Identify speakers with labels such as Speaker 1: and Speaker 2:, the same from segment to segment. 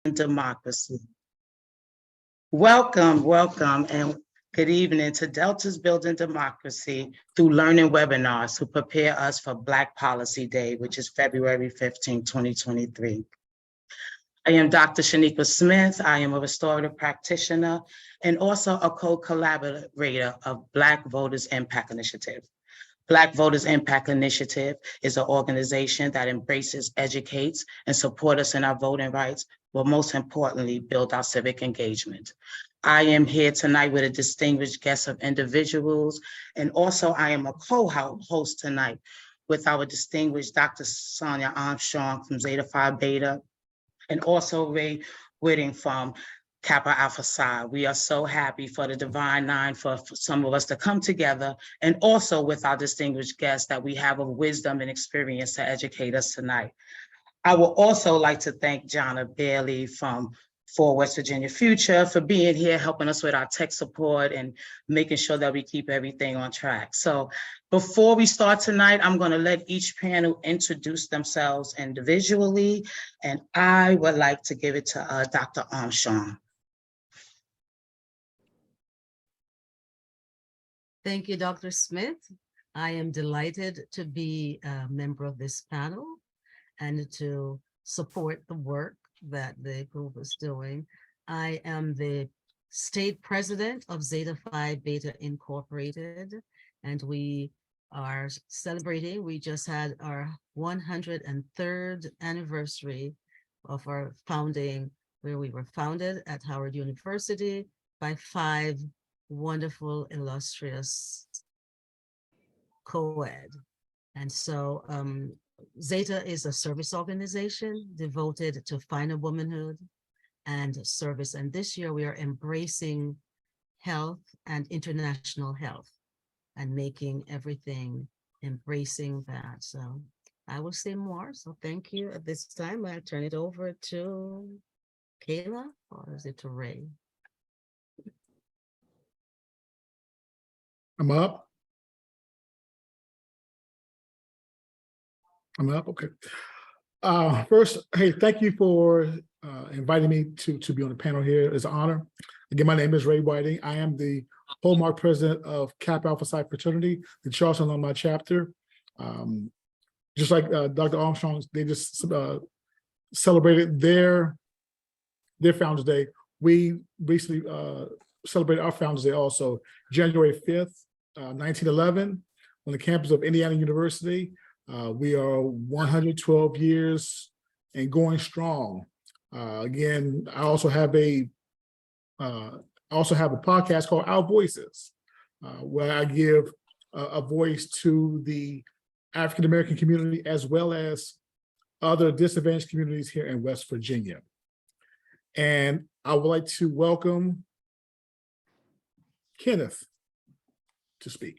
Speaker 1: Democracy. Welcome, and good evening to Delta's Building Democracy through learning webinars to prepare us for Black Policy Day, which is February 15, 2023. I am Dr. Shanika Smith. I am a restorative practitioner and also a co-collaborator of Black Voters Impact Initiative. Black Voters Impact Initiative is an organization that embraces, educates, and supports us in our voting rights, but most importantly, build our civic engagement. I am here tonight with a distinguished guest of individuals, and also I am a co-host tonight with our distinguished Dr. Sonia Armstrong from Zeta Phi Beta, and also Ray Whitting from Kappa Alpha Psi. We are so happy for the Divine Nine for some of us to come together, and also with our distinguished guests that we have of wisdom and experience to educate us tonight. I would also like to thank Jonna Bailey from For West Virginia Future for being here, helping us with our tech support and making sure that we keep everything on track. So before we start tonight, I'm going to let each panel introduce themselves individually, and I would like to give it to Dr. Armstrong.
Speaker 2: Thank you, Dr. Smith. I am delighted to be a member of this panel and to support the work that the group is doing. I am the state president of Zeta Phi Beta Incorporated, and we are celebrating. We just had our 103rd anniversary of our founding, where we were founded at Howard University by 5 wonderful, illustrious co-ed. And so Zeta is a service organization devoted to finer womanhood and service. And this year we are embracing health and international health and making everything, embracing that. So I will say more. So thank you. At this time, I'll turn it over to Kayla, or is it to Ray?
Speaker 3: I'm up. Okay. First, hey, thank you for inviting me to be on the panel here. It's an honor. Again, my name is Ray Whiting. I am the Hallmark president of Kappa Alpha Psi fraternity, the Charleston Alumni chapter. Just like Dr. Armstrong, they just celebrated their Founders Day. We recently celebrated our Founders Day also, January 5th, 1911, on the campus of Indiana University. We are 112 years and going strong. Again, I also have a podcast called Our Voices, where I give a voice to the African American community as well as other disadvantaged communities here in West Virginia. And I would like to welcome Kenneth to speak.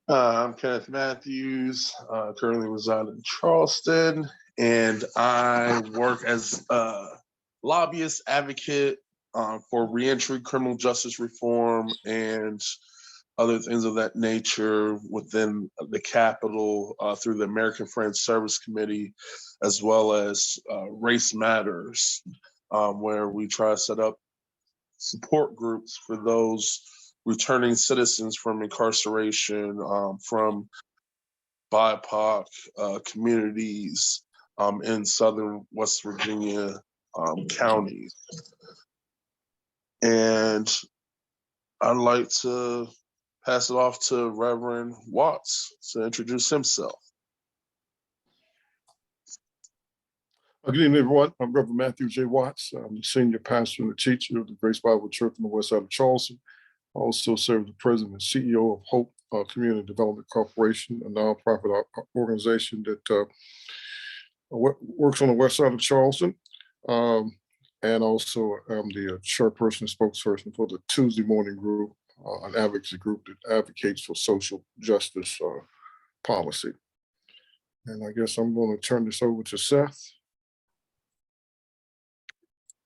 Speaker 4: I'm Kenneth Matthews, currently reside in Charleston, and I work as a lobbyist advocate for reentry, criminal justice reform, and other things of that nature within the Capitol through the American Friends Service Committee, as well as Race Matters, where we try to set up support groups for those returning citizens from incarceration, from BIPOC communities in Southern West Virginia counties. And I'd like to pass it off to Reverend Watts to introduce himself.
Speaker 5: Good evening, everyone. I'm Reverend Matthew J. Watts. I'm the senior pastor and the teacher of the Grace Bible Church on the west side of Charleston. I also serve as the president and CEO of Hope Community Development Corporation, a nonprofit organization that works on the west side of Charleston. And also I'm the chairperson and spokesperson for the Tuesday morning group, an advocacy group that advocates for social justice policy. And I guess I'm going to turn this over to Seth.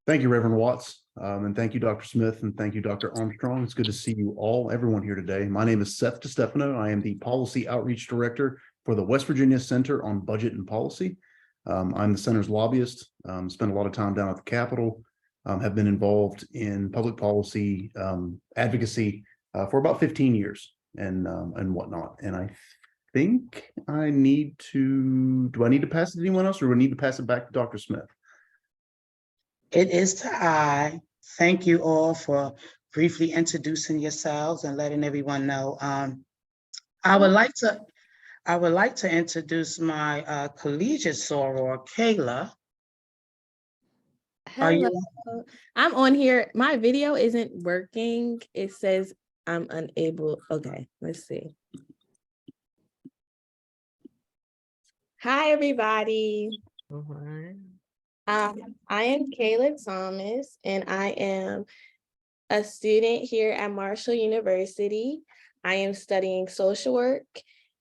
Speaker 6: Thank you, Reverend Watts, and thank you, Dr. Smith, and thank you, Dr. Armstrong. It's good to see you all, everyone here today. My name is Seth DeStefano. I am the Policy Outreach Director for the West Virginia Center on Budget and Policy. I'm the center's lobbyist, spent a lot of time down at the Capitol, have been involved in public policy advocacy for about 15 years and whatnot. And I think do I need to pass it to anyone else, or do I need to pass it back to Dr. Smith?
Speaker 1: It is to I. Thank you all for briefly introducing yourselves and letting everyone know. I would like to introduce my collegiate soror, Kayla. Are
Speaker 7: Hello,
Speaker 1: you?
Speaker 7: I'm on here. My video isn't working. It says I'm unable. Okay, let's see. Hi, everybody.
Speaker 2: All right.
Speaker 7: I am Kayla Thomas, and I am a student here at Marshall University. I am studying social work,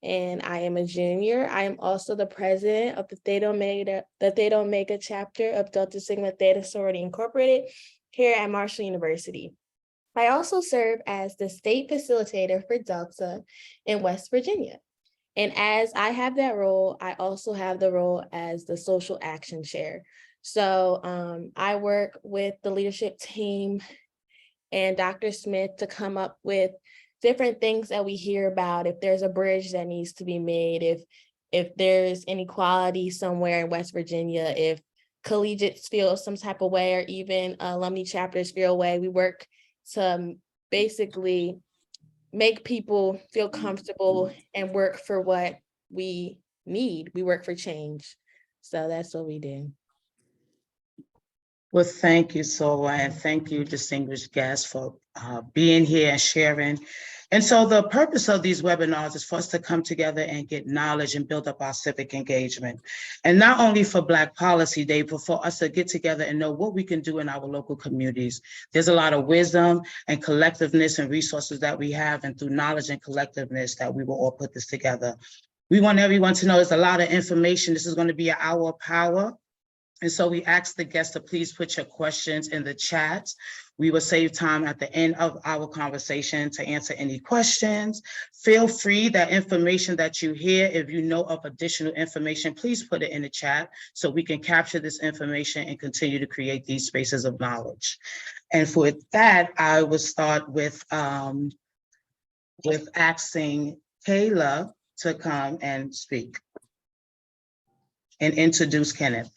Speaker 7: and I am a junior. I am also the president of the Theta Omega chapter of Delta Sigma Theta Sorority Incorporated here at Marshall University. I also serve as the state facilitator for Delta in West Virginia. And as I have that role, I also have the role as the social action chair. So I work with the leadership team and Dr. Smith to come up with different things that we hear about. If there's a bridge that needs to be made, if there's inequality somewhere in West Virginia, if collegiates feel some type of way, or even alumni chapters feel a way, we work to basically make people feel comfortable and work for what we need. We work for change. So that's what we do.
Speaker 1: Well, thank you, Soror, and thank you, distinguished guests, for being here and sharing. And so the purpose of these webinars is for us to come together and get knowledge and build up our civic engagement. And not only for Black Policy Day, but for us to get together and know what we can do in our local communities. There's a lot of wisdom and collectiveness and resources that we have, and through knowledge and collectiveness that we will all put this together. We want everyone to know there's a lot of information. This is going to be an hour of power. And so we ask the guests to please put your questions in the chat. We will save time at the end of our conversation to answer any questions. Feel free, that information that you hear, if you know of additional information, please put it in the chat so we can capture this information and continue to create these spaces of knowledge. And for that, I will start with asking Kayla to come and speak and introduce Kenneth.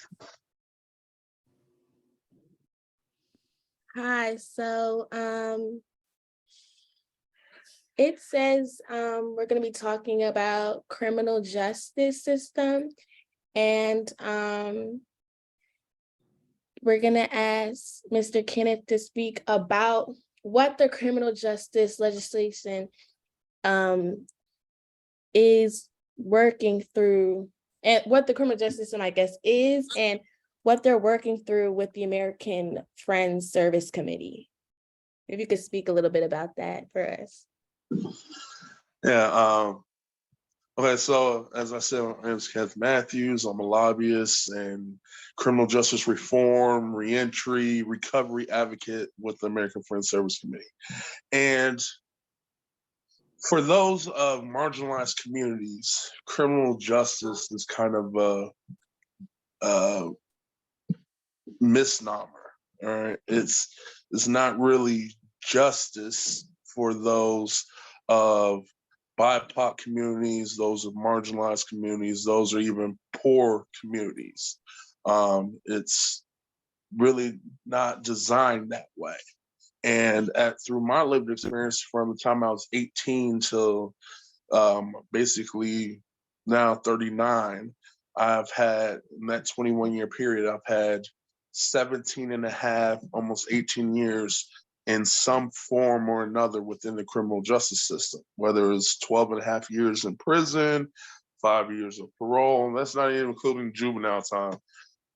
Speaker 7: Hi, so it says we're going to be talking about criminal justice system, and we're going to ask Mr. Kenneth to speak about what the criminal justice legislation is working through, and what the criminal justice system, I guess, is, and what they're working through with the American Friends Service Committee. If you could speak a little bit about that for us.
Speaker 4: Yeah. Okay. So as I said, my name is Kenneth Matthews. I'm a lobbyist and criminal justice reform, reentry, recovery advocate with the American Friends Service Committee. And for those of marginalized communities, criminal justice is kind of a misnomer. All right, it's not really justice for those of BIPOC communities, those of marginalized communities, those are even poor communities. It's really not designed that way. And through my lived experience from the time I was 18 till basically now 39, I've had, in that 21-year period, I've had 17 and a half, almost 18 years in some form or another within the criminal justice system, whether it's 12 and a half years in prison, 5 years of parole, and that's not even including juvenile time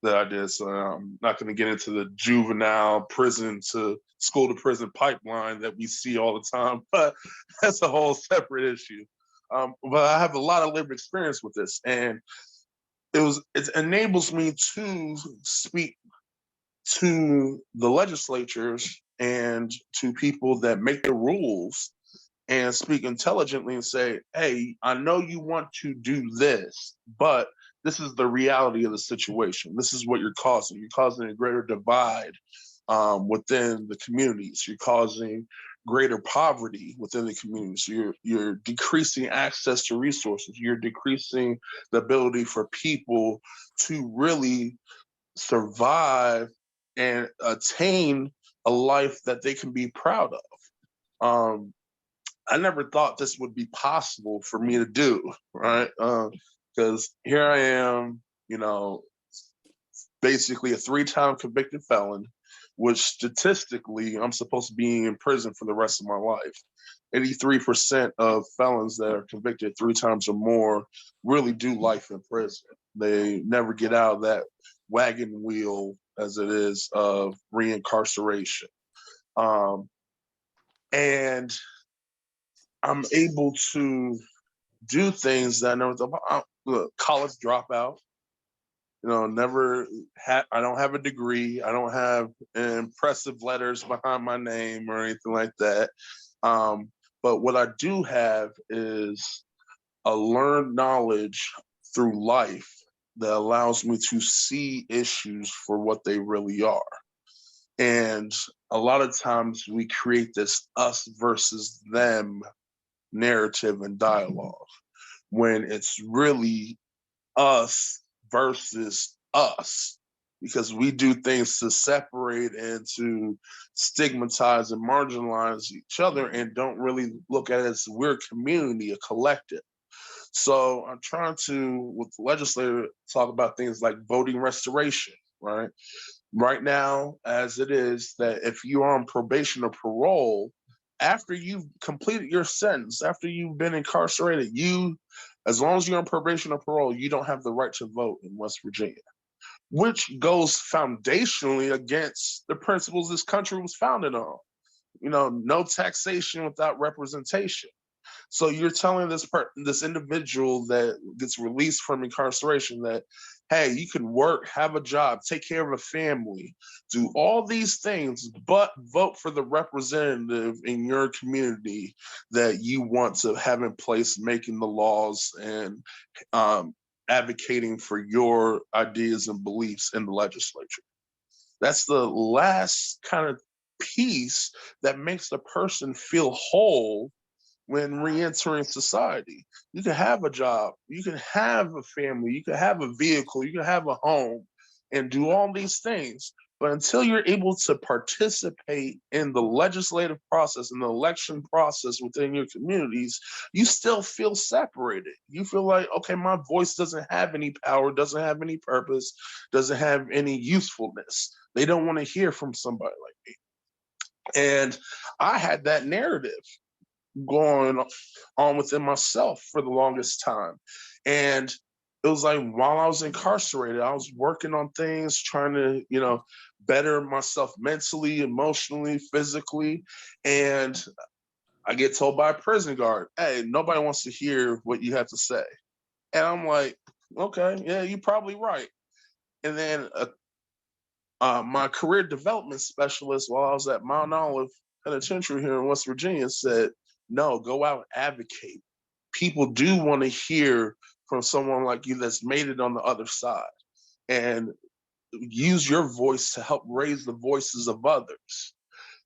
Speaker 4: that I did. So I'm not going to get into the juvenile prison to school to prison pipeline that we see all the time, but that's a whole separate issue. But I have a lot of lived experience with this, and it enables me to speak to the legislatures and to people that make the rules and speak intelligently and say, hey, I know you want to do this, but this is the reality of the situation. This is what you're causing. You're causing a greater divide within the communities. You're causing greater poverty within the communities. You're decreasing access to resources. You're decreasing the ability for people to really survive and attain a life that they can be proud of. I never thought this would be possible for me to do, right? Because here I am, you know, basically a 3-time convicted felon, which statistically I'm supposed to be in prison for the rest of my life. 83% of felons that are convicted 3 times or more really do life in prison. They never get out of that wagon wheel, as it is, of reincarceration. And I'm able to do things that I never thought about. Look, college dropout, you know, I don't have a degree. I don't have impressive letters behind my name or anything like that. But what I do have is a learned knowledge through life that allows me to see issues for what they really are. And a lot of times we create this us versus them narrative and dialogue when it's really us versus us, because we do things to separate and to stigmatize and marginalize each other and don't really look at it as we're a community, a collective. So I'm trying to, with the legislator, talk about things like voting restoration, right? Right now, as it is, that if you are on probation or parole, after you've completed your sentence, after you've been incarcerated, as long as you're on probation or parole, you don't have the right to vote in West Virginia, which goes foundationally against the principles this country was founded on. You know, no taxation without representation. So you're telling this individual that gets released from incarceration that, hey, you can work, have a job, take care of a family, do all these things, but vote for the representative in your community that you want to have in place, making the laws and advocating for your ideas and beliefs in the legislature. That's the last kind of piece that makes the person feel whole when re-entering society. You can have a job, you can have a family, you can have a vehicle, you can have a home and do all these things. But until you're able to participate in the legislative process and the election process within your communities, you still feel separated. You feel like, okay, my voice doesn't have any power, doesn't have any purpose, doesn't have any usefulness. They don't want to hear from somebody like me. And I had that narrative going on within myself for the longest time. And it was like while I was incarcerated, I was working on things, trying to, you know, better myself mentally, emotionally, physically. And I get told by a prison guard, hey, nobody wants to hear what you have to say. And I'm like, okay, yeah, you're probably right. And then my career development specialist, while I was at Mount Olive Penitentiary here in West Virginia, said, no, go out and advocate. People do want to hear from someone like you that's made it on the other side, and use your voice to help raise the voices of others.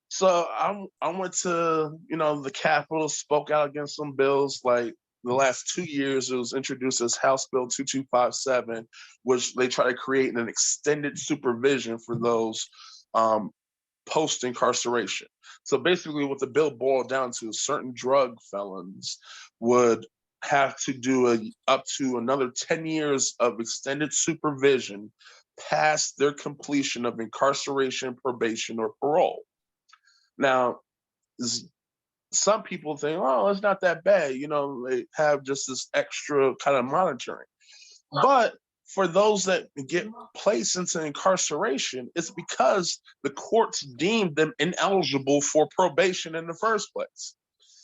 Speaker 4: So I went to, you know, the Capitol, spoke out against some bills. Like the last 2 years, it was introduced as House Bill 2257, which they try to create an extended supervision for those post-incarceration. So basically what the bill boiled down to is certain drug felons would have to do up to another 10 years of extended supervision past their completion of incarceration, probation, or parole. Now, some people think, oh, it's not that bad. You know, they have just this extra kind of monitoring. But for those that get placed into incarceration, it's because the courts deemed them ineligible for probation in the first place.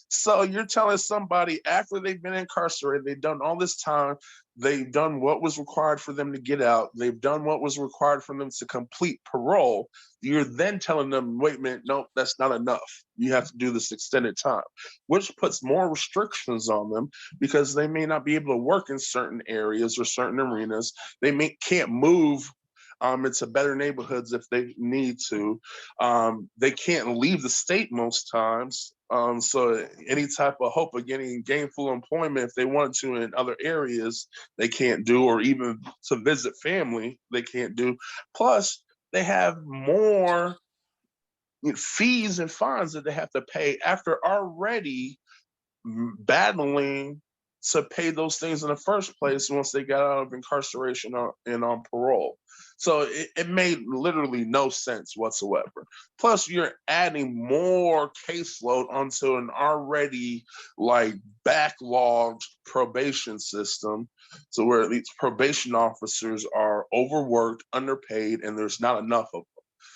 Speaker 4: So you're telling somebody after they've been incarcerated, they've done all this time, they've done what was required for them to get out. They've done what was required for them to complete parole. You're then telling them, wait a minute, no, that's not enough. You have to do this extended time, which puts more restrictions on them because they may not be able to work in certain areas or certain arenas. They can't move into better neighborhoods if they need to. They can't leave the state most times. So any type of hope of getting gainful employment, if they wanted to in other areas, they can't do, or even to visit family, they can't do. Plus, they have more fees and fines that they have to pay after already battling to pay those things in the first place once they got out of incarceration and on parole. So it made literally no sense whatsoever. Plus, you're adding more caseload onto an already like backlogged probation system. So where these probation officers are overworked, underpaid, and there's not enough of them.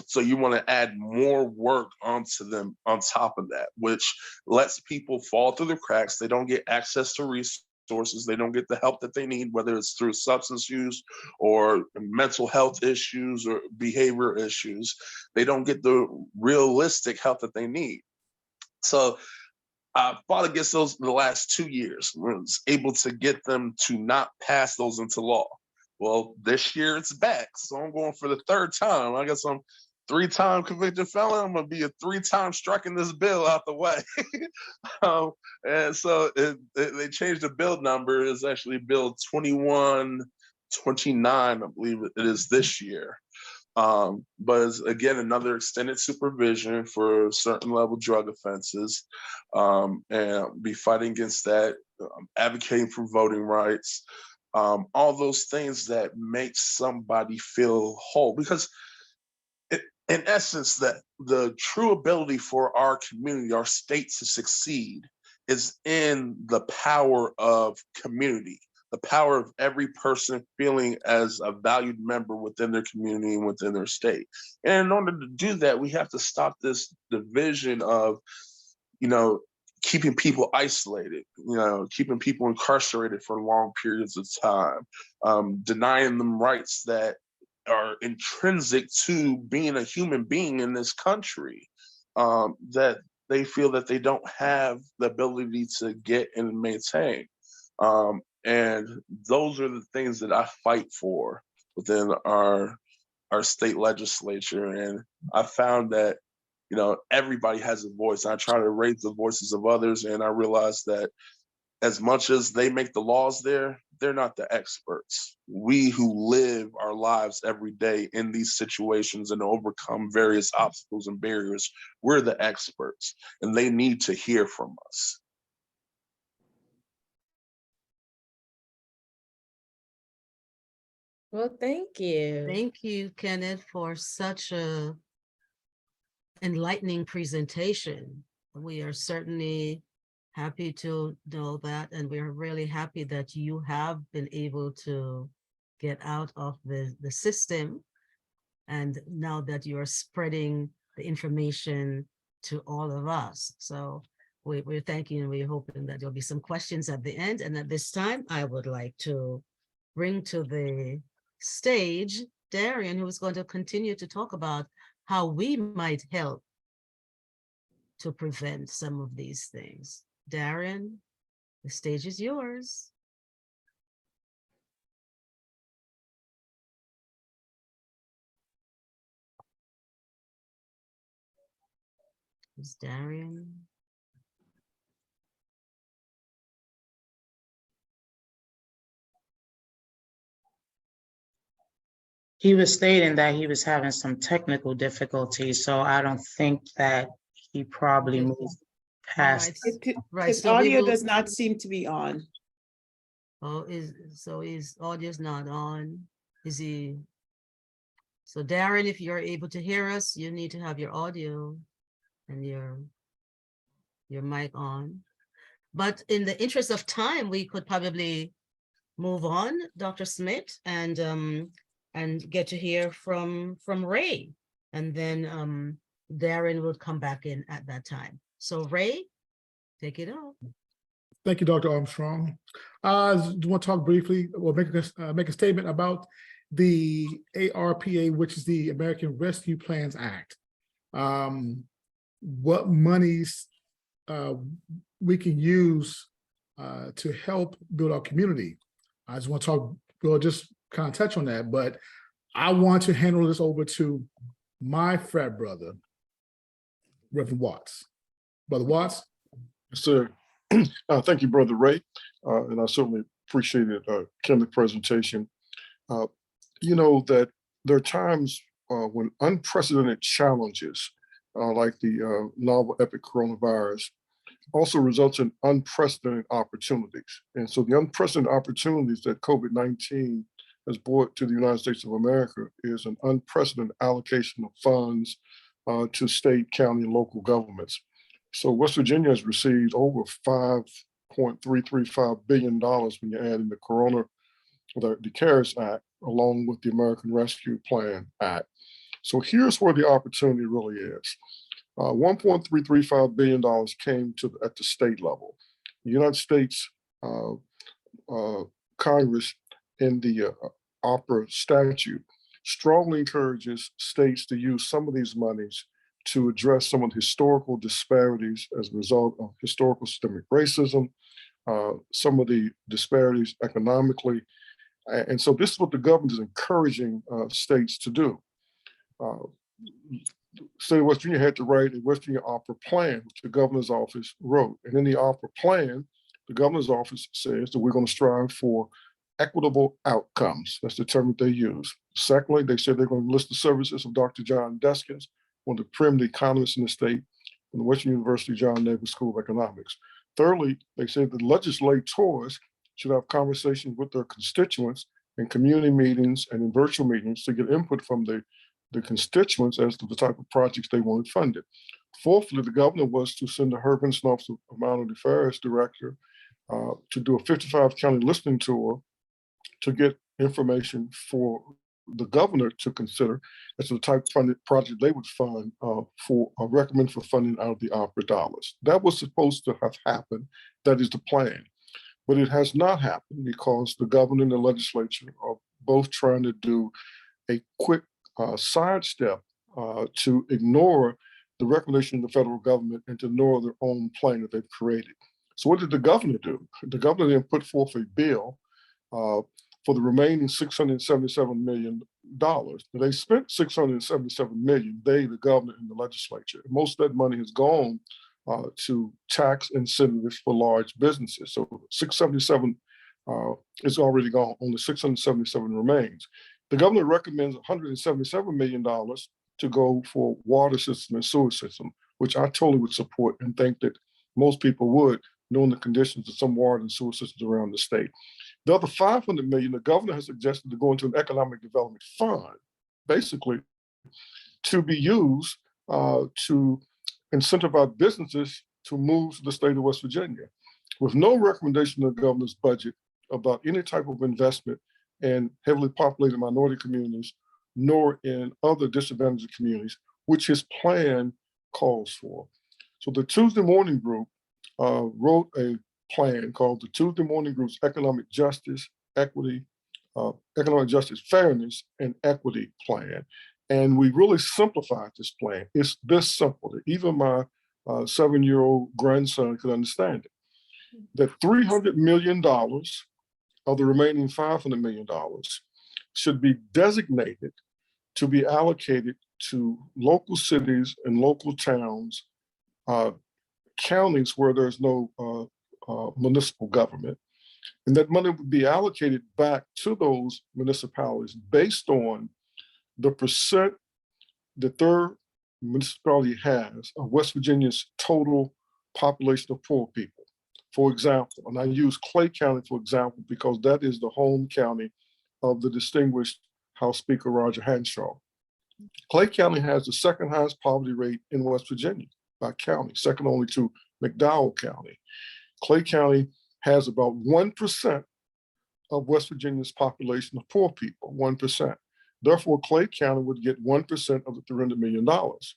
Speaker 4: So you want to add more work onto them on top of that, which lets people fall through the cracks. They don't get access to resources. They don't get the help that they need, whether it's through substance use or mental health issues or behavior issues. They don't get the realistic help that they need. So I fought against those in the last 2 years. I was able to get them to not pass those into law. Well, this year it's back. So I'm going for the third time. I guess I'm 3-time convicted felon. I'm going to be a 3-time striking this bill out the way. And so they changed the bill number. It's actually Bill 2129, I believe it is this year. But it's, again, another extended supervision for certain level drug offenses, and be fighting against that, advocating for voting rights, all those things that make somebody feel whole. Because in essence, that the true ability for our community, our state to succeed is in the power of community, the power of every person feeling as a valued member within their community and within their state. And in order to do that, we have to stop this division of, keeping people isolated, keeping people incarcerated for long periods of time, denying them rights that are intrinsic to being a human being in this country, that they feel that they don't have the ability to get and maintain. And those are the things that I fight for within our state legislature. And I found that, everybody has a voice. I try to raise the voices of others. And I realize that as much as they make the laws there, they're not the experts. We who live our lives every day in these situations and overcome various obstacles and barriers, we're the experts, and they need to hear from us.
Speaker 7: Well, thank you.
Speaker 2: Thank you, Kenneth, for such a enlightening presentation. We are certainly happy to know that, and we're really happy that you have been able to get out of the system, and now that you are spreading the information to all of us. So we're thanking and we're hoping that there'll be some questions at the end. And at this time, I would like to bring to the stage Darian, who is going to continue to talk about how we might help to prevent some of these things. Darian, the stage is yours. Is Darian?
Speaker 1: He was stating that he was having some technical difficulties, so I don't think that he probably
Speaker 2: Okay.
Speaker 1: moved past.
Speaker 2: Right,
Speaker 8: His
Speaker 2: so we
Speaker 8: audio
Speaker 2: will-
Speaker 8: does not seem to be on.
Speaker 2: Oh, his audio's not on? Is he? So Darren, if you're able to hear us, you need to have your audio and your mic on. But in the interest of time, we could probably move on, Dr. Smith, and get to hear from Ray, and then Darren would come back in at that time. So Ray, take it off.
Speaker 3: Thank you, Dr. Armstrong. I want to talk briefly or make a statement about the ARPA, which is the American Rescue Plans Act. What monies we can use to help build our community. I just want to talk, we'll just kind of touch on that, but I want to handle this over to my frat brother, Reverend Watts. Brother Watts?
Speaker 5: Yes, sir. Thank you, Brother Ray. And I certainly appreciated Ken's presentation. You know that there are times when unprecedented challenges like the novel epic coronavirus also results in unprecedented opportunities. And so the unprecedented opportunities that COVID-19 has brought to the United States of America is an unprecedented allocation of funds to state, county, and local governments. So West Virginia has received over $5.335 billion when you add in the CARES Act, along with the American Rescue Plan Act. So here's where the opportunity really is. $1.335 billion came at the state level. The United States Congress in the opera statute strongly encourages states to use some of these monies to address some of the historical disparities as a result of historical systemic racism, some of the disparities economically. And so this is what the government is encouraging states to do. State of West Virginia had to write a West Virginia opera plan, which the governor's office wrote. And in the opera plan, the governor's office says that we're going to strive for equitable outcomes. That's the term that they use. Secondly, they said they're going to list the services of Dr. John Deskins, one of the premier economists in the state from the Western University John Nagle School of Economics. Thirdly, they said the legislators should have conversations with their constituents in community meetings and in virtual meetings to get input from the constituents as to the type of projects they wanted funded. Fourthly, the governor was to send the Hurricane Office of Minority Affairs director to do a 55 county listening tour to get information for the governor to consider as to the type of funded project they would fund recommend for funding out of the opera dollars. That was supposed to have happened. That is the plan. But it has not happened because the governor and the legislature are both trying to do a quick sidestep to ignore the recommendation of the federal government and to ignore their own plan that they've created. So what did the governor do? The governor then put forth a bill for the remaining $677 million. They spent $677 million, the governor and the legislature. Most of that money has gone to tax incentives for large businesses. So 677 is already gone, only 677 remains. The governor recommends $177 million to go for water system and sewer system, which I totally would support and think that most people would, knowing the conditions of some water and sewer systems around the state. The other $500 million, the governor has suggested to go into an economic development fund, basically to be used to incentivize businesses to move to the state of West Virginia, with no recommendation in the governor's budget about any type of investment in heavily populated minority communities, nor in other disadvantaged communities, which his plan calls for. So the Tuesday Morning Group wrote a plan called the Tuesday Morning Group's Economic Justice, Economic Justice, Fairness, and Equity Plan. And we really simplified this plan. It's this simple that even my 7-year-old grandson could understand it. That $300 million of the remaining $500 million should be designated to be allocated to local cities and local towns, counties where there's no municipal government. And that money would be allocated back to those municipalities based on the percent the third municipality has of West Virginia's total population of poor people. For example, and I use Clay County for example, because that is the home county of the distinguished House Speaker Roger Hanshaw. Clay County has the second highest poverty rate in West Virginia by county, second only to McDowell County. Clay County has about 1% of West Virginia's population of poor people, 1%. Therefore, Clay County would get 1% of the $300 million,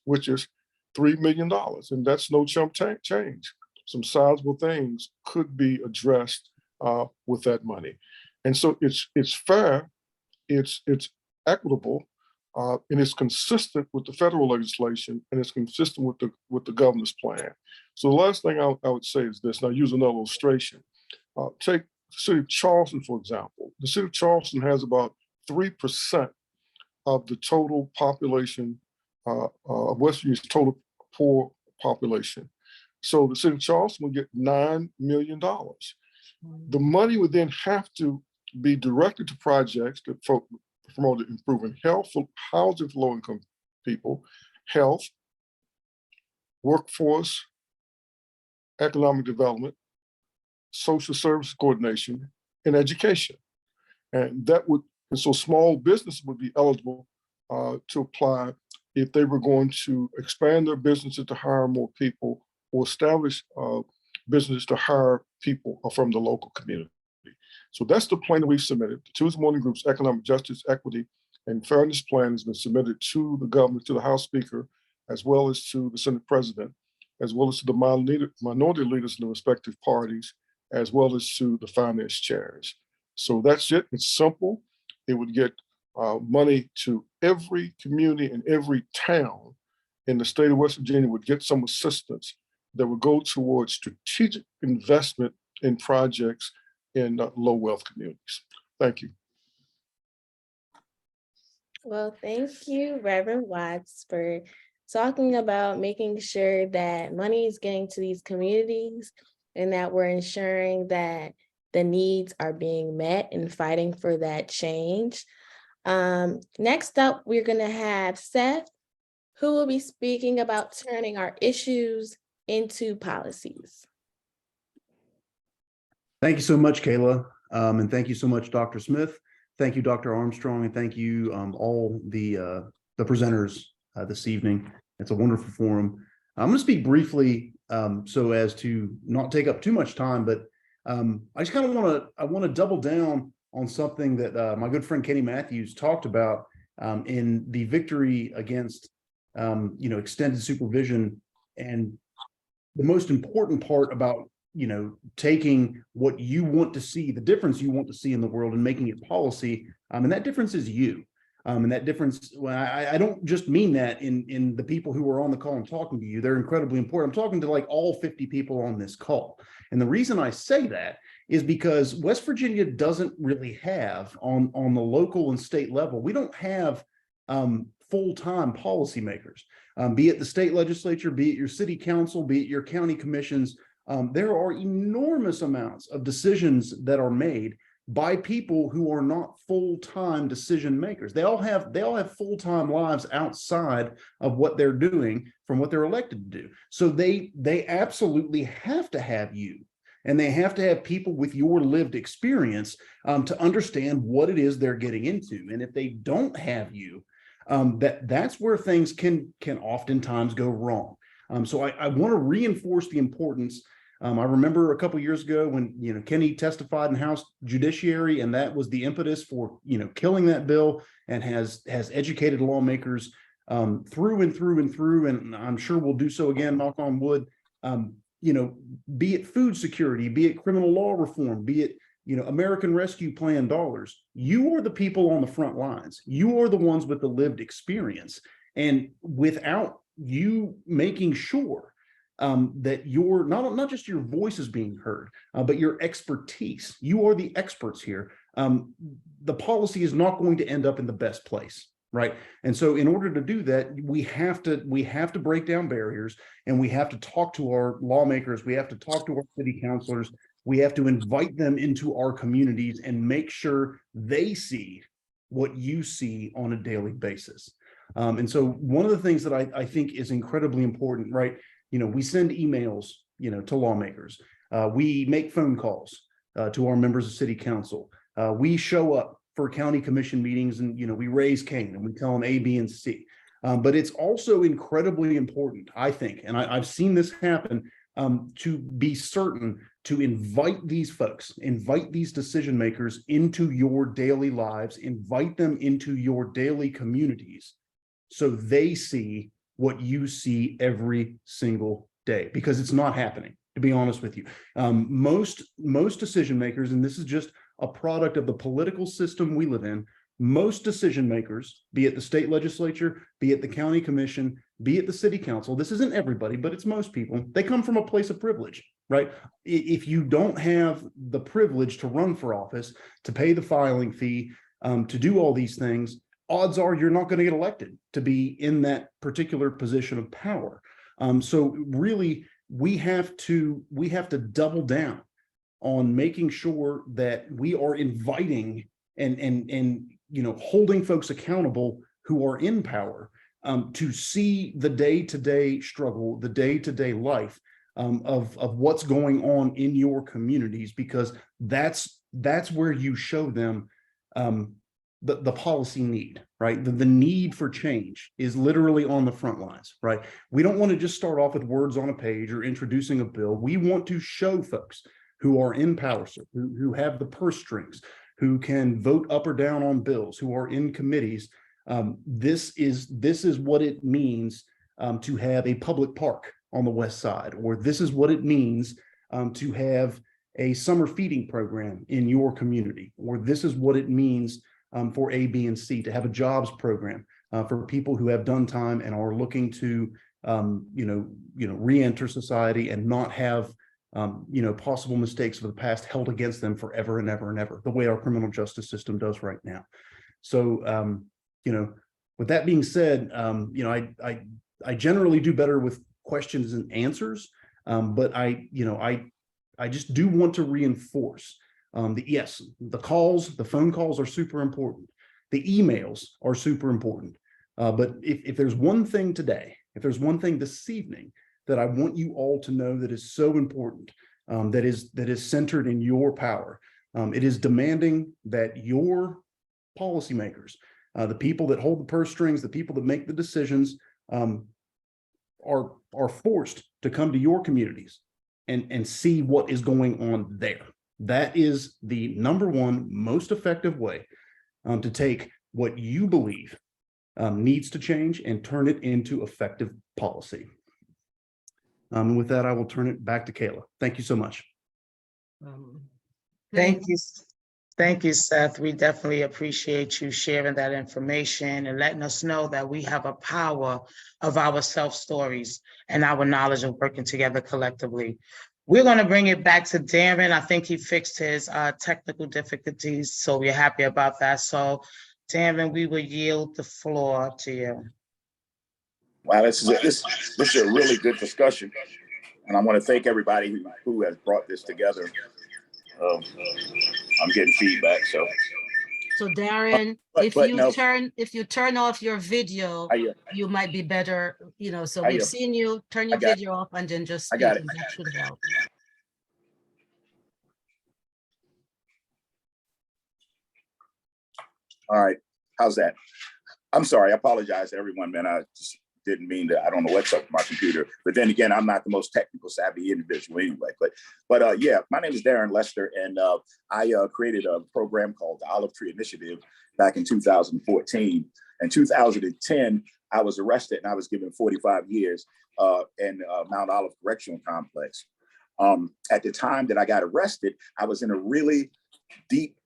Speaker 5: which is $3 million, and that's no chump change. some sizable things could be addressed with that money. And so it's fair, it's equitable, and it's consistent with the federal legislation, and it's consistent with the governor's plan. So the last thing I would say is this, and I'll use another illustration. Take the city of Charleston, for example. The city of Charleston has about 3% of the total population of West Virginia's total poor population. So the city of Charleston would get $9 million. The money would then have to be directed to projects that promote improving health, housing for low-income people, health, workforce, economic development, social service coordination, and education. And so small businesses would be eligible to apply if they were going to expand their businesses to hire more people or establish businesses to hire people from the local community. So that's the plan that we've submitted. The Tuesday Morning Group's Economic Justice, Equity, and Fairness Plan has been submitted to the governor, to the House Speaker, as well as to the Senate President, as well as to the minority leaders in the respective parties, as well as to the finance chairs. So that's it. It's simple. It would get money to every community and every town in the state of West Virginia would get some assistance that would go towards strategic investment in projects in low wealth communities. Thank you.
Speaker 7: Well, thank you, Reverend Watts, for talking about making sure that money is getting to these communities and that we're ensuring that the needs are being met and fighting for that change. Next up, we're going to have Seth, who will be speaking about turning our issues into policies.
Speaker 6: Thank you so much, Kayla. And thank you so much, Dr. Smith. Thank you, Dr. Armstrong, and thank you all the presenters this evening. It's a wonderful forum. I'm going to speak briefly so as to not take up too much time, but I just kind of want to double down on something that my good friend Kenny Matthews talked about in the victory against extended supervision. And the most important part about taking what you want to see, the difference you want to see in the world, and making it policy, and that difference is you. And that difference, well, I don't just mean that in the people who are on the call and talking to you. They're incredibly important. I'm talking to like all 50 people on this call. And the reason I say that is because West Virginia doesn't really have on the local and state level, we don't have full-time policymakers, be it the state legislature, be it your city council, be it your county commissions. There are enormous amounts of decisions that are made by people who are not full-time decision makers. They all have full-time lives outside of what they're doing from what they're elected to do. So they absolutely have to have you, and they have to have people with your lived experience to understand what it is they're getting into. And if they don't have you, that's where things can oftentimes go wrong. So I want to reinforce the importance. I remember a couple of years ago when Kenny testified in House Judiciary, and that was the impetus for killing that bill, and has educated lawmakers through and through and through, and I'm sure we'll do so again, knock on wood. Be it food security, be it criminal law reform, be it American Rescue Plan dollars. You are the people on the front lines. You are the ones with the lived experience, and without you making sure that you're not just your voice is being heard, but your expertise. You are the experts here. The policy is not going to end up in the best place, right? And so, in order to do that, we have to break down barriers, and we have to talk to our lawmakers. We have to talk to our city councilors. We have to invite them into our communities and make sure they see what you see on a daily basis. And so, one of the things that I think is incredibly important, right? We send emails, to lawmakers. We make phone calls to our members of city council. We show up for county commission meetings, and we raise Cain and we tell them A, B, and C. But it's also incredibly important, I think, and I've seen this happen, to be certain to invite these folks, invite these decision makers into your daily lives, invite them into your daily communities, so they see what you see every single day, because it's not happening. to be honest with you. Most decision makers, and this is just a product of the political system we live in, most decision makers, be it the state legislature, be it the county commission, be it the city council, this isn't everybody, but it's most people, they come from a place of privilege, right? If you don't have the privilege to run for office, to pay the filing fee, to do all these things, odds are you're not going to get elected to be in that particular position of power. So really, we have to double down on making sure that we are inviting and holding folks accountable who are in power to see the day-to-day struggle, the day-to-day life of what's going on in your communities, because that's where you show them the policy need, right? The need for change is literally on the front lines, right? We don't want to just start off with words on a page or introducing a bill. We want to show folks who are in power, who have the purse strings, who can vote up or down on bills, who are in committees. This is what it means to have a public park on the west side, or this is what it means to have a summer feeding program in your community, or this is what it means for A, B, and C to have a jobs program for people who have done time and are looking to re-enter society and not have possible mistakes of the past held against them forever and ever and ever, the way our criminal justice system does right now. So with that being said, I generally do better with questions and answers, but I just do want to reinforce yes, the phone calls are super important. The emails are super important. But if there's one thing today, if there's one thing this evening that I want you all to know that is so important, that is centered in your power, it is demanding that your policymakers, the people that hold the purse strings, the people that make the decisions, are forced to come to your communities and see what is going on there. That is the number one most effective way to take what you believe needs to change and turn it into effective policy. And with that, I will turn it back to Kayla. Thank you so much.
Speaker 1: Thank you. Thank you, Seth. We definitely appreciate you sharing that information and letting us know that we have a power of our self-stories and our knowledge of working together collectively. We're going to bring it back to Darren. I think he fixed his technical difficulties, so we're happy about that. So, Darren, we will yield the floor to you.
Speaker 8: Wow, this is a really good discussion, and I want to thank everybody who has brought this together. I'm getting feedback, so.
Speaker 2: So Darren, if you turn off your video, you might be better, so we've seen you, turn your video off and then just speak, and that should help.
Speaker 8: All right, how's that? I'm sorry, I apologize to everyone, man. I just didn't mean to, I don't know what's up with my computer, but then again, I'm not the most technical savvy individual anyway, but yeah, my name is Darren Lester, and I created a program called the Olive Tree Initiative back in 2014. In 2010, I was arrested and I was given 45 years in Mount Olive Correctional Complex. At the time that I got arrested, I was in a really deep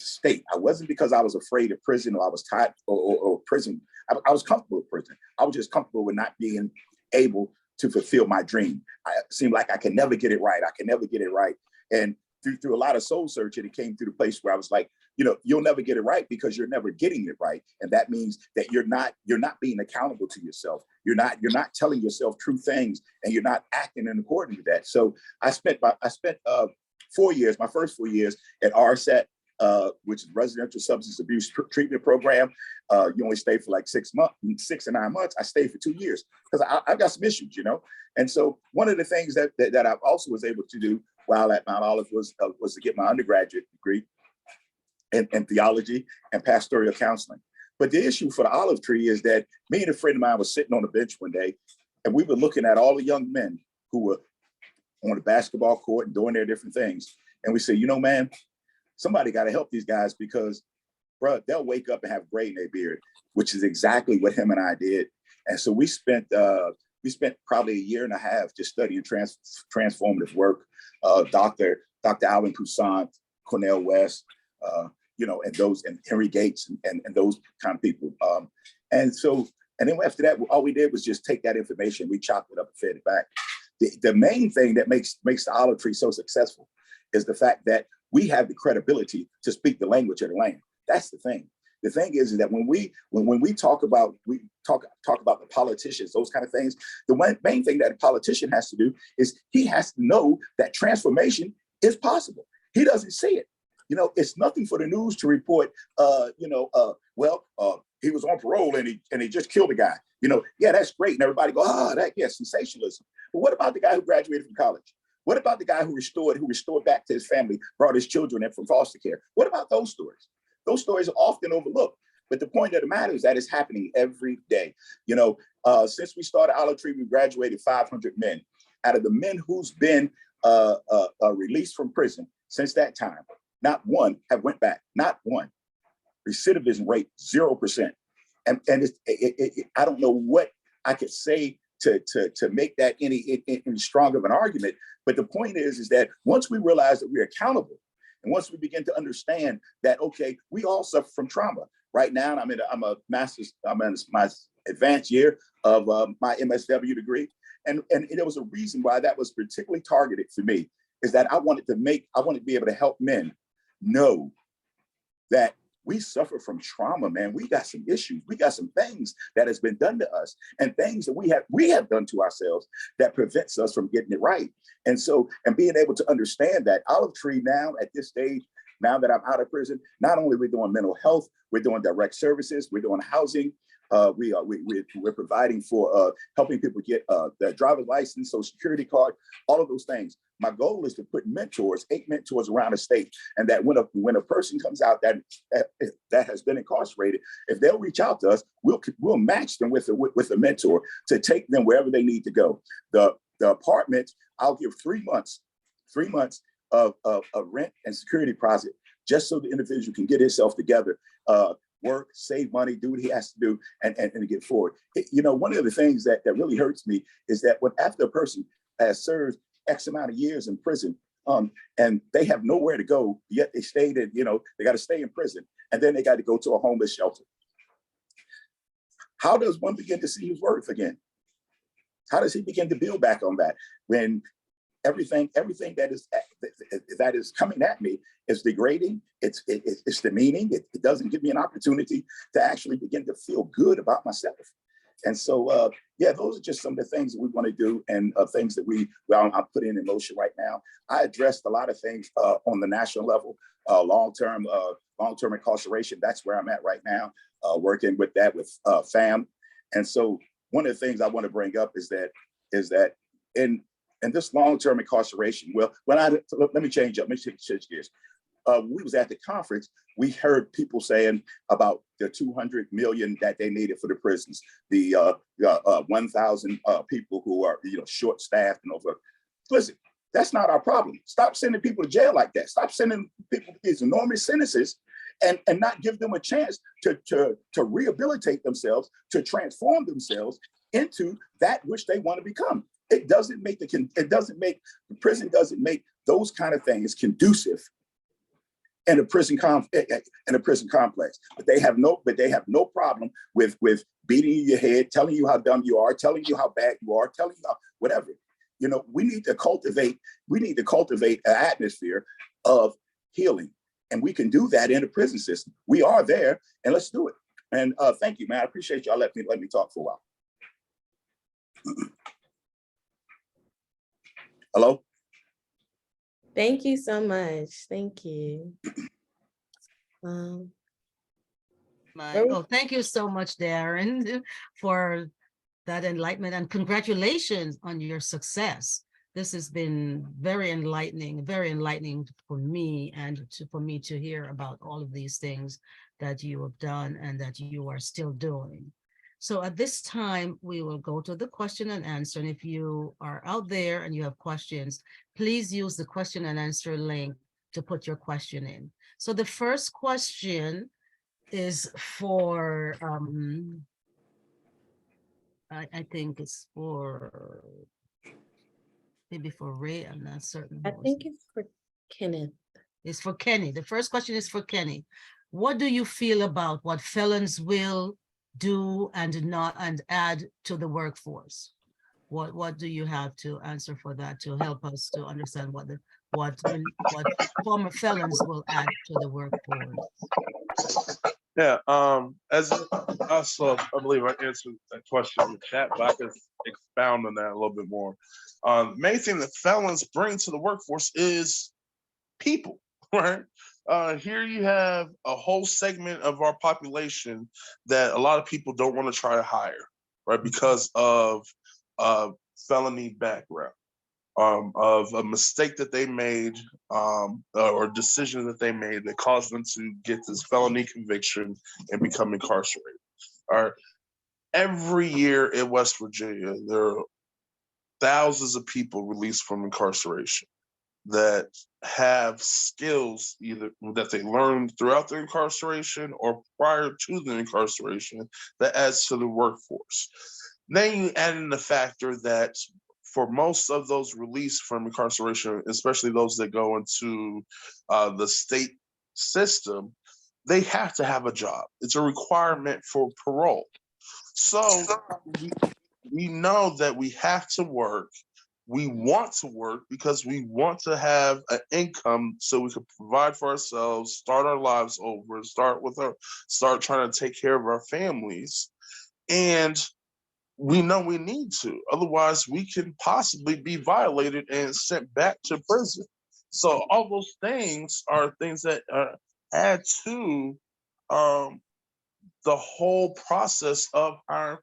Speaker 8: state. I wasn't because I was afraid of prison or I was tired or prison. I was comfortable with prison. I was just comfortable with not being able to fulfill my dream. It seemed like I could never get it right. I could never get it right. And through a lot of soul searching, it came through the place where I was like, you'll never get it right because you're never getting it right. And that means that you're not being accountable to yourself. You're not telling yourself true things, and you're not acting in accordance with that. So I spent 4 years, my first 4 years at RSAT, which is Residential Substance Abuse Treatment Program. You only stay for like 6 to 9 months. I stayed for 2 years because I've got some issues, And so one of the things that I also was able to do while at Mount Olive was to get my undergraduate degree in theology and pastoral counseling. But the issue for the Olive Tree is that me and a friend of mine was sitting on the bench one day, and we were looking at all the young men who were on the basketball court and doing their different things. And we said, man, somebody got to help these guys because, bro, they'll wake up and have gray in their beard, which is exactly what him and I did. And so we spent we spent probably a year and a half just studying transformative work. Dr. Alvin Toussaint, Cornel West, and Henry Gates and those kind of people. And then after that, all we did was just take that information, we chopped it up and fed it back. The main thing that makes the olive tree so successful is the fact that we have the credibility to speak the language of the land. That's the thing. The thing is that when we talk about the politicians, those kind of things, the main thing that a politician has to do is he has to know that transformation is possible. He doesn't see it. It's nothing for the news to report, he was on parole and he just killed a guy. Yeah, that's great. And everybody go, sensationalism. But what about the guy who graduated from college? What about the guy who restored back to his family, brought his children in from foster care? What about those stories? Those stories are often overlooked. But the point of the matter is that it's happening every day. Since we started Olive Tree, we graduated 500 men. Out of the men who's been released from prison since that time, not one have went back, not one. Recidivism rate, 0%. And I don't know what I could say to make that any stronger of an argument. But the point is that once we realize that we're accountable, and once we begin to understand that, okay, we all suffer from trauma. Right now, I'm in my advanced year of my MSW degree. And there was a reason why that was particularly targeted for me, is that I wanted to be able to help men know that we suffer from trauma, man. We got some issues. We got some things that has been done to us and things that we have done to ourselves that prevents us from getting it right. And being able to understand that Olive Tree now at this stage, now that I'm out of prison, not only we're doing mental health, we're doing direct services, we're doing housing. We're providing for helping people get their driver's license, social security card, all of those things. My goal is to put 8 mentors around the state, and that when a person comes out that has been incarcerated, if they'll reach out to us, we'll match them with a mentor to take them wherever they need to go. The apartment, I'll give 3 months of rent and security deposit, just so the individual can get himself together, work, save money, do what he has to do, and get forward. One of the things that really hurts me is that after a person has served X amount of years in prison, and they have nowhere to go, yet they stayed in, they got to stay in prison, and then they got to go to a homeless shelter. How does one begin to see his worth again? How does he begin to build back on that when everything that is coming at me is degrading, it's demeaning, it doesn't give me an opportunity to actually begin to feel good about myself. And so, those are just some of the things that we want to do, and things that I'm putting in motion right now. I addressed a lot of things on the national level, long-term incarceration. That's where I'm at right now, working with FAM. And so one of the things I want to bring up is that in this long-term incarceration, let me change gears. We was at the conference, we heard people saying about the 200 million that they needed for the prisons, the 1,000 people who are short-staffed and over. Listen, that's not our problem. Stop sending people to jail like that. Stop sending people these enormous sentences and not give them a chance to rehabilitate themselves, to transform themselves into that which they want to become. The prison doesn't make those kind of things conducive in a prison complex. But they have no problem with beating you in your head, telling you how dumb you are, telling you how bad you are, telling you how whatever. We need to cultivate an atmosphere of healing. And we can do that in the prison system. We are there, and let's do it. And thank you, man. I appreciate y'all let me talk for a while. Hello?
Speaker 7: Thank you so much. Thank you.
Speaker 2: Thank you so much, Darren, for that enlightenment, and congratulations on your success. This has been very enlightening for me, and for me to hear about all of these things that you have done and that you are still doing. So at this time, we will go to the question and answer. And if you are out there and you have questions, please use the question and answer link to put your question in. So the first question is for I think it's for, maybe for Ray, I'm not certain.
Speaker 7: I
Speaker 2: who was
Speaker 7: think
Speaker 2: it.
Speaker 7: it's for Kenneth.
Speaker 2: It's for Kenny. The first question is for Kenny. What do you feel about what felons will do and not and add to the workforce? What do you have to answer for that to help us to understand what former felons will add to the workforce?
Speaker 4: Yeah, as also, I believe I answered that question in the chat, but I can expound on that a little bit more. The main thing that felons bring to the workforce is people, right? Here you have a whole segment of our population that a lot of people don't want to try to hire, right? Because of felony background, of a mistake that they made, or decision that they made that caused them to get this felony conviction and become incarcerated. All right. Every year in West Virginia, there are thousands of people released from incarceration that have skills either that they learned throughout the incarceration or prior to the incarceration that adds to the workforce. Then you add in the factor that for most of those released from incarceration, especially those that go into the state system, they have to have a job. It's a requirement for parole. So we know that we have to work. We want to work because we want to have an income so we can provide for ourselves, start our lives over, start trying to take care of our families. And we know we need to. Otherwise, we can possibly be violated and sent back to prison. So all those things are things that add to the whole process of our.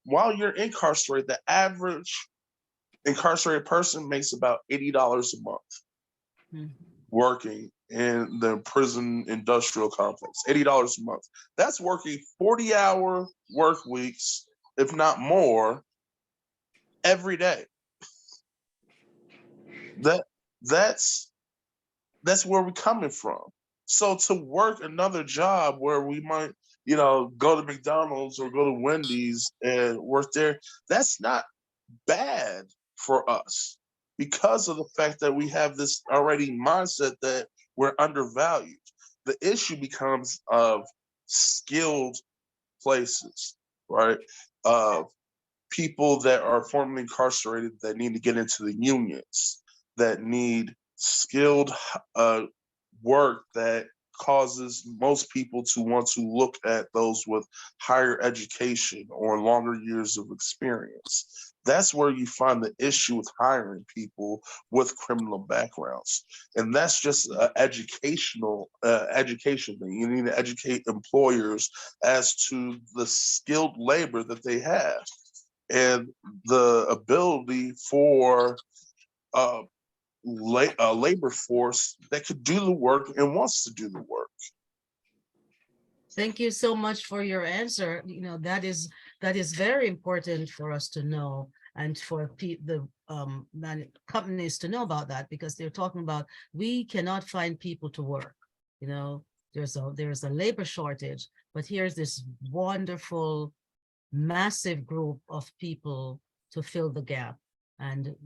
Speaker 4: While you're incarcerated, the average incarcerated person makes about $80 a month working in the prison industrial complex. $80 a month. That's working 40-hour work weeks, if not more, every day. That's where we're coming from. So to work another job where we might, go to McDonald's or go to Wendy's and work there, that's not bad for us because of the fact that we have this already mindset that we're undervalued. The issue becomes of skilled places, right? Of people that are formerly incarcerated that need to get into the unions, that need skilled work that causes most people to want to look at those with higher education or longer years of experience. That's where you find the issue with hiring people with criminal backgrounds. And that's just an education thing. You need to educate employers as to the skilled labor that they have and the ability for a labor force that could do the work and wants to do the work.
Speaker 2: Thank you so much for your answer. That is very important for us to know and for the companies to know about that, because they're talking about we cannot find people to work. There's a labor shortage, but here's this wonderful, massive group of people to fill the gap, and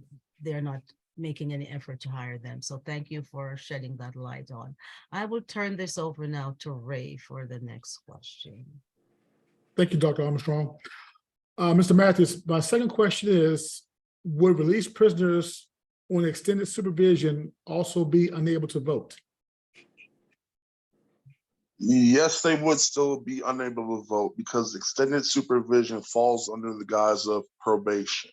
Speaker 2: they're not making any effort to hire them. So thank you for shedding that light on. I will turn this over now to Ray for the next question.
Speaker 3: Thank you, Dr. Armstrong. Mr. Matthews, my second question is, would released prisoners on extended supervision also be unable to vote?
Speaker 4: Yes, they would still be unable to vote because extended supervision falls under the guise of probation.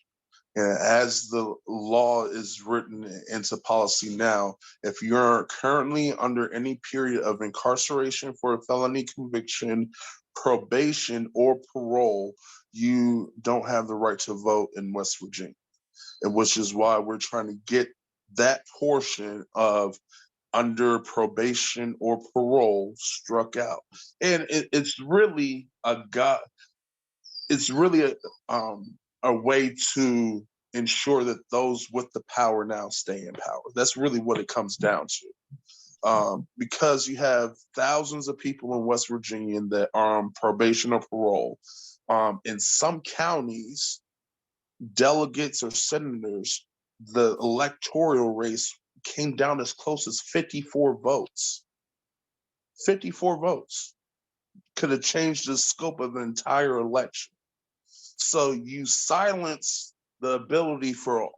Speaker 4: And as the law is written into policy now, if you're currently under any period of incarceration for a felony conviction, probation, or parole, you don't have the right to vote in West Virginia. And which is why we're trying to get that portion of under probation or parole struck out. And it's really a way to ensure that those with the power now stay in power. That's really what it comes down to. Because you have thousands of people in West Virginia that are on probation or parole, In some counties, delegates or senators, the electoral race came down as close as 54 votes. 54 votes could have changed the scope of the entire election. So you silence the ability for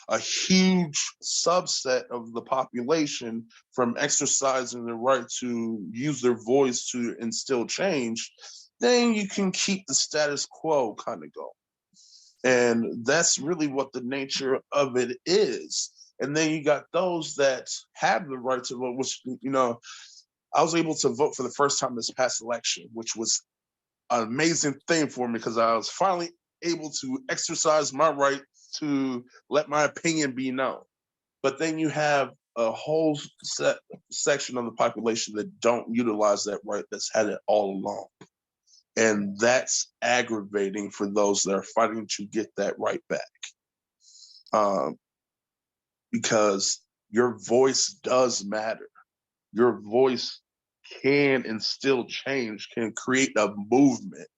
Speaker 4: a huge subset of the population from exercising the right to use their voice to instill change, then you can keep the status quo kind of going. And that's really what the nature of it is. And then you got those that have the right to vote, which, you know, I was able to vote for the first time this past election, which was an amazing thing for me because I was finally able to exercise my right to let my opinion be known. But then you have a whole section of the population that don't utilize that right, that's had it all along. And that's aggravating for those that are fighting to get that right back. Because your voice does matter. Your voice can instill change, can create a movement.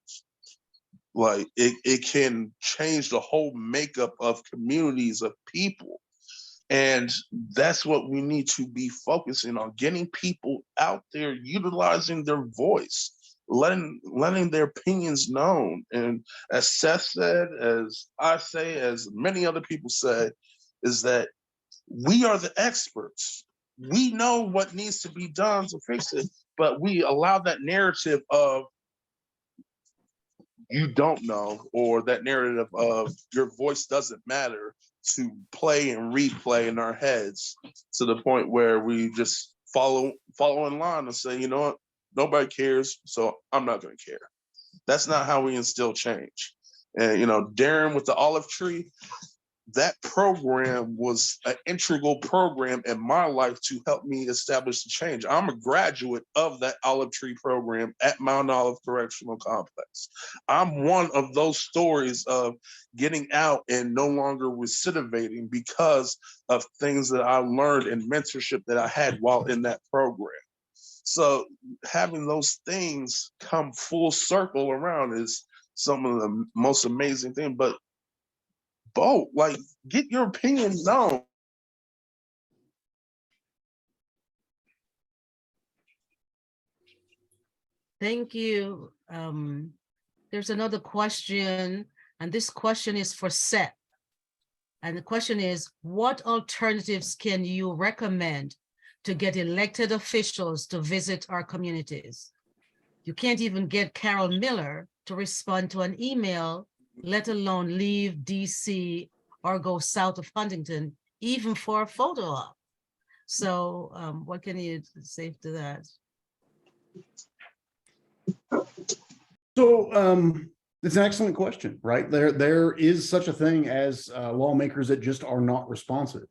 Speaker 4: Like it can change the whole makeup of communities of people. And that's what we need to be focusing on, getting people out there, utilizing their voice, letting their opinions known. And as Seth said, as I say, as many other people said, is that we are the experts. We know what needs to be done to fix it, but we allow that narrative of you don't know, or that narrative of your voice doesn't matter, to play and replay in our heads to the point where we just follow in line and say, you know what, nobody cares, so I'm not going to care. That's not how we instill change. And, you know, Darren with the olive tree, that program was an integral program in my life to help me establish the change. I'm a graduate of that olive tree program at Mount Olive Correctional Complex. I'm one of those stories of getting out and no longer recidivating because of things that I learned and mentorship that I had while in that program. So having those things come full circle around is some of the most amazing thing. But vote, like, get your opinion known.
Speaker 2: Thank you. There's another question, and this question is for Seth. And the question is, what alternatives can you recommend to get elected officials to visit our communities? You can't even get Carol Miller to respond to an email, let alone leave DC or go south of Huntington, even for a photo op. So what can you say to that?
Speaker 6: So it's an excellent question, right? There is such a thing as lawmakers that just are not responsive.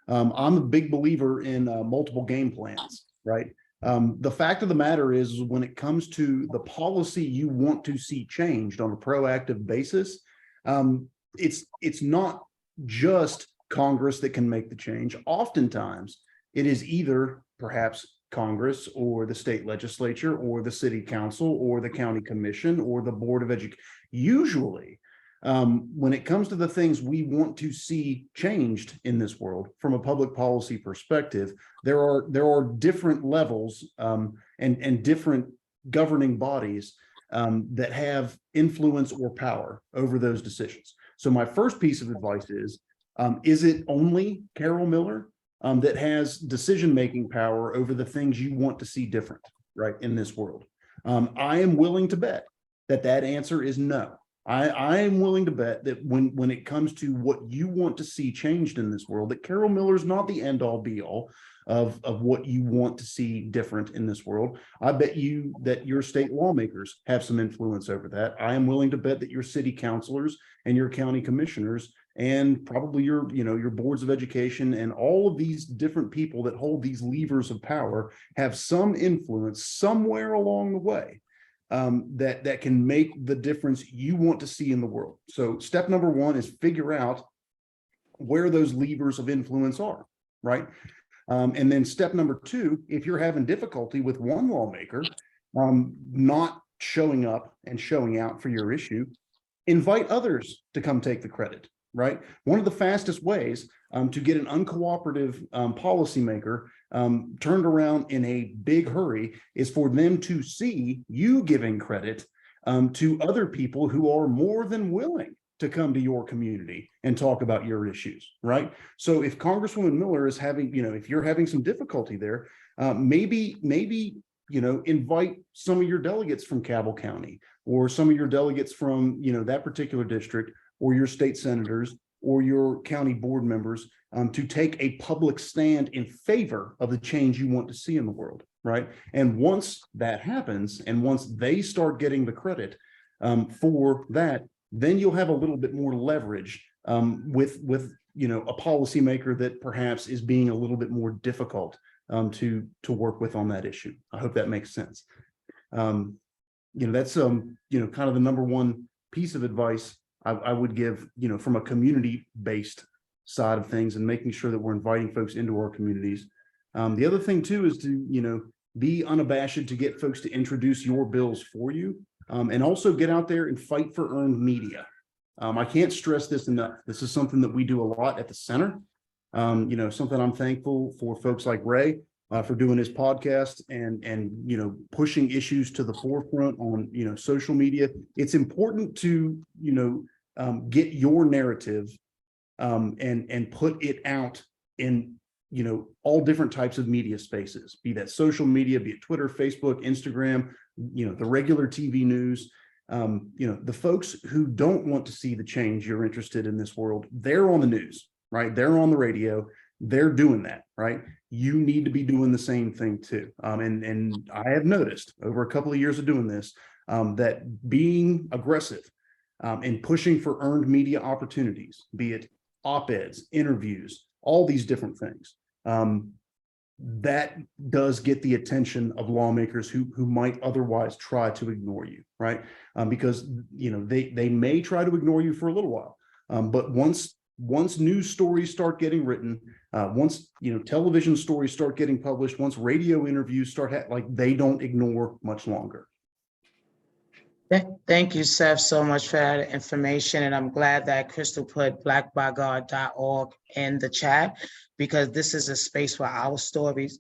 Speaker 6: I'm a big believer in multiple game plans, right? The fact of the matter is, when it comes to the policy you want to see changed on a proactive basis, it's not just Congress that can make the change. Oftentimes, it is either perhaps Congress or the state legislature or the city council or the county commission or the board of education. Usually, when it comes to the things we want to see changed in this world from a public policy perspective, there are different levels and different governing bodies that have influence or power over those decisions. So my first piece of advice is it only Carol Miller that has decision-making power over the things you want to see different, right, in this world? I am willing to bet that answer is no. I am willing to bet that when it comes to what you want to see changed in this world, that Carol Miller is not the end-all be-all of what you want to see different in this world. I bet you that your state lawmakers have some influence over that. I am willing to bet that your city councilors and your county commissioners and probably your boards of education and all of these different people that hold these levers of power have some influence somewhere along the way that can make the difference you want to see in the world. So step number one is figure out where those levers of influence are, right? And then step number two, if you're having difficulty with one lawmaker not showing up and showing out for your issue, invite others to come take the credit, right? One of the fastest ways to get an uncooperative policymaker turned around in a big hurry is for them to see you giving credit to other people who are more than willing to come to your community and talk about your issues, right? So if Congresswoman Miller is having, if you're having some difficulty there, maybe, invite some of your delegates from Cabell County or some of your delegates from, that particular district, or your state senators or your county board members to take a public stand in favor of the change you want to see in the world, right? And once that happens, and once they start getting the credit for that, then you'll have a little bit more leverage with a policymaker that perhaps is being a little bit more difficult to work with on that issue. I hope that makes sense. That's kind of the number one piece of advice I would give, from a community-based side of things, and making sure that we're inviting folks into our communities. The other thing too is to, be unabashed to get folks to introduce your bills for you, and also get out there and fight for earned media. I can't stress this enough. This is something that we do a lot at the center. Something I'm thankful for folks like Ray for doing his podcast and pushing issues to the forefront on social media. It's important to get your narrative and put it out in all different types of media spaces, be that social media, be it Twitter, Facebook, Instagram, the regular TV news. The folks who don't want to see the change you're interested in this world, they're on the news, right? They're on the radio, they're doing that, right? You need to be doing the same thing too. And I have noticed over a couple of years of doing this, that being aggressive and pushing for earned media opportunities, be it op-eds, interviews, all these different things, that does get the attention of lawmakers who might otherwise try to ignore you, right? Because they may try to ignore you for a little while, but once news stories start getting written, once television stories start getting published, once radio interviews start, they don't ignore much longer.
Speaker 1: Thank you, Seth, so much for that information. And I'm glad that Crystal put blackbygod.org in the chat, because this is a space where our stories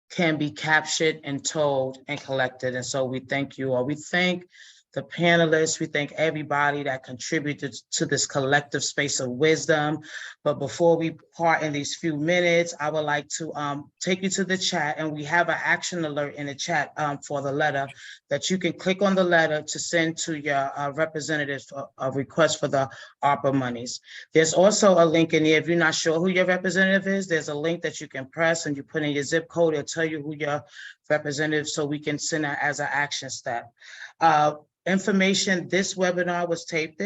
Speaker 1: can be captured and told and collected. And so we thank you all. We thank the panelists. We thank everybody that contributed to this collective space of wisdom. But before we part in these few minutes, I would like to take you to the chat, and we have an action alert in the chat for the letter that you can click on the letter to send to your representative for a request for the ARPA monies. There's also a link in there. If you're not sure who your representative is, there's a link that you can press and you put in your zip code. It'll tell you who your representative, so we can send that as an action step. Information, this webinar was taped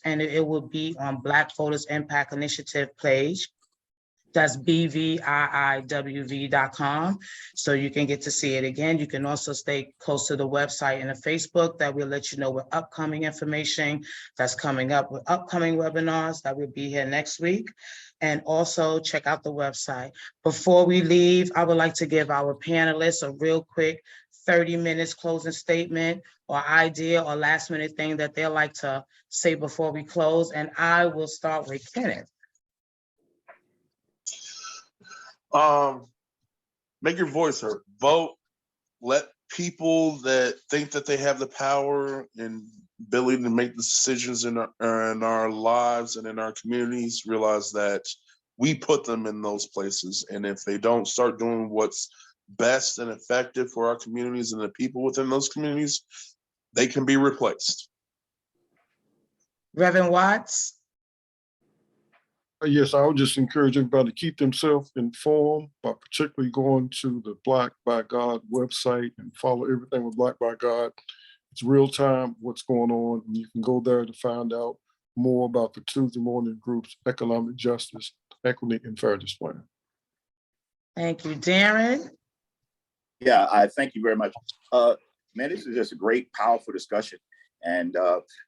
Speaker 1: and it will be on Black Voters Impact Initiative page. That's bviiwv.com. So you can get to see it again. You can also stay close to the website and the Facebook that will let you know with upcoming information that's coming up, with upcoming webinars that will be here next week. And also check out the website. Before we leave, I would like to give our panelists a real quick 30 minutes closing statement or idea or last minute thing that they'd like to say before we close. And I will start with Kenneth.
Speaker 4: Make your voice heard. Vote. Let people that think that they have the power and ability to make decisions in our lives and in our communities realize that we put them in those places. And if they don't start doing what's best and effective for our communities and the people within those communities, they can be replaced.
Speaker 1: Reverend Watts.
Speaker 5: Yes, I would just encourage everybody to keep themselves informed, by particularly going to the Black by God website and follow everything with Black by God. It's real time what's going on, and you can go there to find out more about the Tuesday morning group's economic justice, equity, and fairness plan.
Speaker 1: Thank you, Darren.
Speaker 8: Yeah, I thank you very much. Man, this is just a great, powerful discussion. And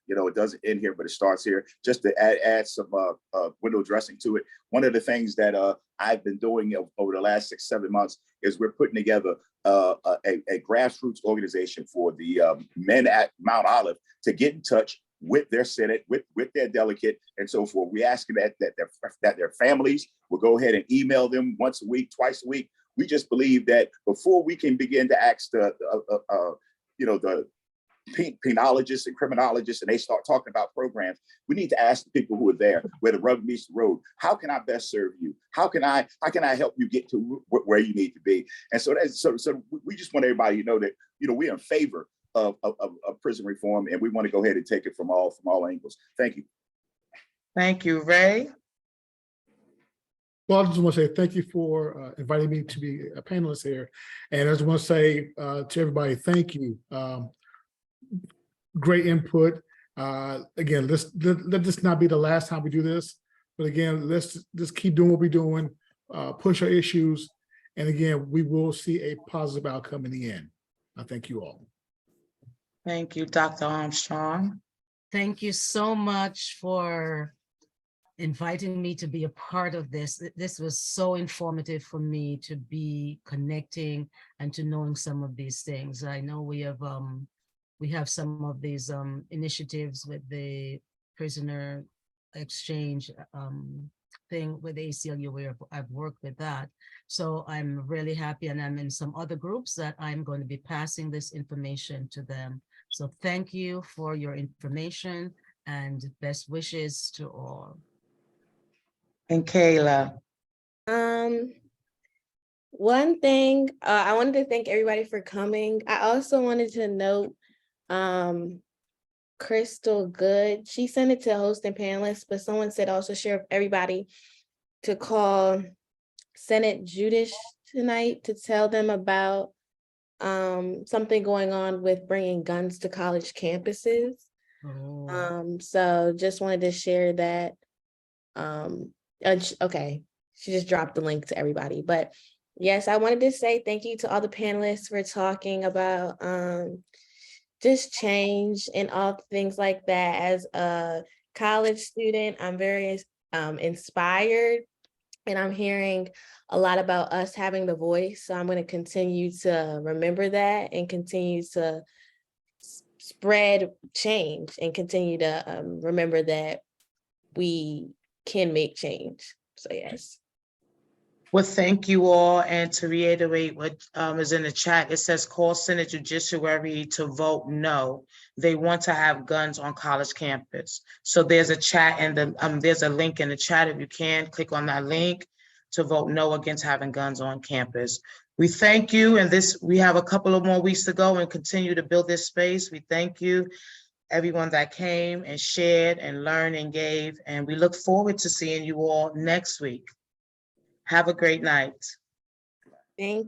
Speaker 8: it doesn't end here, but it starts here. Just to add some window dressing to it. One of the things that I've been doing over the last 6-7 months is we're putting together a grassroots organization for the men at Mount Olive to get in touch with their Senate, with their delegate, and so forth. We ask that their families will go ahead and email them once a week, twice a week. We just believe that before we can begin to ask the penologists and criminologists, and they start talking about programs, we need to ask the people who are there, where the rubber meets the road. How can I best serve you? How can I help you get to where you need to be? And so we just want everybody to know that we're in favor of prison reform, and we want to go ahead and take it from all angles. Thank you.
Speaker 1: Thank you, Ray.
Speaker 3: Well, I just want to say thank you for inviting me to be a panelist here. And I just want to say to everybody, thank you. Great input. Again, let this not be the last time we do this. But again, let's just keep doing what we're doing, push our issues. And again, we will see a positive outcome in the end. I thank you all.
Speaker 1: Thank you, Dr. Armstrong.
Speaker 2: Thank you so much for inviting me to be a part of this. This was so informative for me to be connecting and to knowing some of these things. I know we have some of these initiatives with the prisoner exchange thing with ACLU, where I've worked with that. So I'm really happy, and I'm in some other groups that I'm going to be passing this information to them. So thank you for your information and best wishes to all.
Speaker 1: And Kayla.
Speaker 7: One thing, I wanted to thank everybody for coming. I also wanted to note Crystal Good. She sent it to host and panelists, but someone said also share with everybody to call Senate Judish tonight to tell them about something going on with bringing guns to college campuses.
Speaker 2: Oh.
Speaker 7: So just wanted to share that. Okay, she just dropped the link to everybody, but yes, I wanted to say thank you to all the panelists for talking about just change and all things like that. As a college student, I'm very inspired, and I'm hearing a lot about us having the voice. So I'm going to continue to remember that and continue to spread change and continue to remember that we can make change. So yes.
Speaker 1: Well, thank you all. And to reiterate what is in the chat, it says call Senate Judiciary to vote no. They want to have guns on college campus. So there's a chat and there's a link in the chat. If you can click on that link to vote no against having guns on campus. We thank you. And we have a couple of more weeks to go and continue to build this space. We thank you, everyone that came and shared and learned and gave. And we look forward to seeing you all next week. Have a great night.
Speaker 7: Thank